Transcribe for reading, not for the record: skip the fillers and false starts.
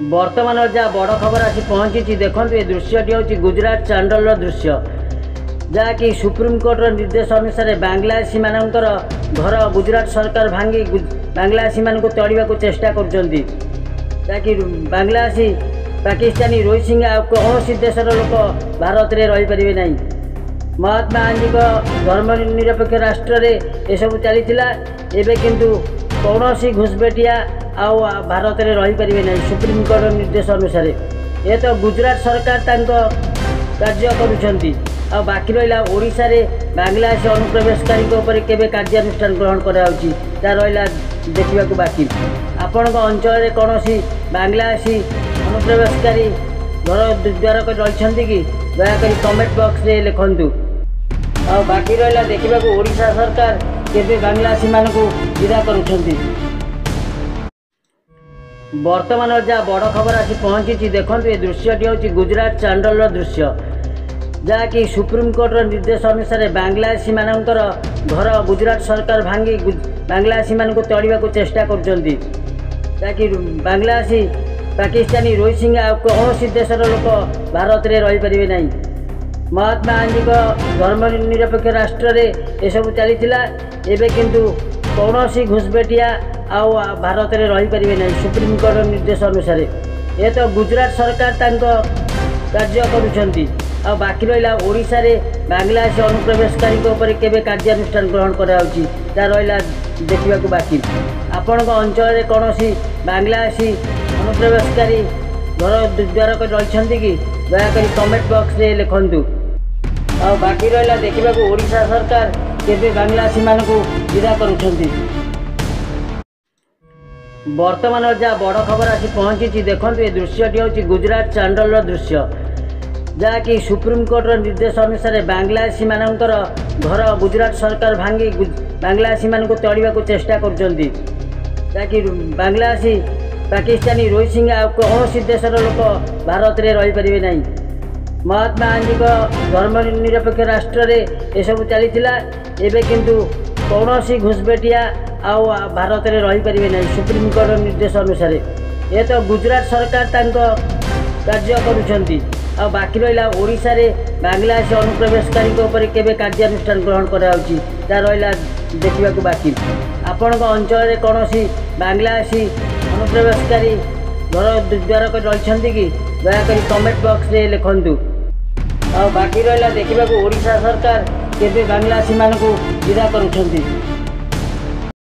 बर्तमान जहाँ बड़ खबर आसी पहुँची देखो ये दृश्यटी हूँ गुजरात चांडल दृश्य जहाँकि सुप्रीमकोर्टर निर्देश अनुसार बांग्लादेशी मानकर घर गुजरात सरकार भांगी बांग्लादेशी मान तड़िया चेष्टा करकि बांग्लादेशी पाकिस्तानी रोहिंग्या कौन देशर लोक भारत में रहीपर ना। महात्मा गांधी धर्मनिरपेक्ष राष्ट्र में यह चलीला एवं किंतु कौन घुसबेटिया आउ भारत में रहीपर ना सुप्रीमकोर्ट निर्देश अनुसार ये तो गुजरात सरकार कार्य करुँच आ बाकी रहा ओडिशा रे बांग्लादेश अनुप्रवेशकारी केवे कार्यानुष्ठान ग्रहण कराउछि ता रहा देखा बाकी आपण अंचल में कौन बांग्लादेशी अनुप्रवेशकारी घर द्वार रही कि दयाकोरी कमेंट बॉक्स रे लिखंतु। आ बाकी रहा देखा ओडिशा सरकार केवे बांग्लादेशी मान विदा करुछंती। वर्तमान जहाँ बड़ खबर आसी पहुँची देखो ये दृश्यटी हूँ गुजरात चांडल दृश्य जहाँकि सुप्रीमकोर्टर निर्देश अनुसार बांग्लादेशी मानकर घर गुजरात सरकार भांगी बांग्लादेशी मान तड़िया चेष्टा करकि बांग्लादेशी पाकिस्तानी रोहिंग्या कौन देशर लोक भारत में रहीपर ना। महात्मा गांधी धर्मनिरपेक्ष राष्ट्र में यह चलीला एवं किंतु कौन घुसबेटिया आउ भारत में रहीपर ना सुप्रीमकोर्ट निर्देश अनुसार ये तो गुजरात सरकार कार्य करुँच आ बाकी रहा ओडिशा रे बांग्लादेश अनुप्रवेशकारी केवे कार्यानुष्ठान ग्रहण कराउछि ता रहा देखा बाकी आपण अंचल में कौन बांग्लादेशी अनुप्रवेशकारी घर द्वार रही कि दयाकोरी कमेंट बॉक्स रे लिखंतु। आ बाकी रहा देखा ओडिशा सरकार केवे बांग्लादेशी मान विदा करुछंती। वर्तमान जहाँ बड़ खबर आसी पहुँची देखो ये दृश्यटी हूँ गुजरात चांडल दृश्य जहाँकि सुप्रीमकोर्टर निर्देश अनुसार बांग्लादेशी मानकर घर गुजरात सरकार भांगी बांग्लादेशी मान तड़िया चेष्टा करकि बांग्लादेशी पाकिस्तानी रोहिंग्या कौन देशर लोक भारत में रहीपर ना। महात्मा गांधी धर्मनिरपेक्ष राष्ट्र में यह चलीला एवं किंतु कौन घुसबेटिया आउ भारत में रहीपर ना सुप्रीमकोर्ट निर्देश अनुसार ये तो गुजरात सरकार कार्य करुँच आ बाकी रहा ओडिशा रे बांग्लादेश अनुप्रवेशकारी केवे कार्यानुष्ठान ग्रहण कराउछि ता रहा देखा बाकी आपण अंचल में कौन बांग्लादेशी अनुप्रवेशकारी घर द्वार रही कि दयाकोरी कमेंट बॉक्स रे लिखंतु। आ बाकी रहा देखा ओडिशा सरकार केवे बांग्लादेशी मान विदा करुछंती।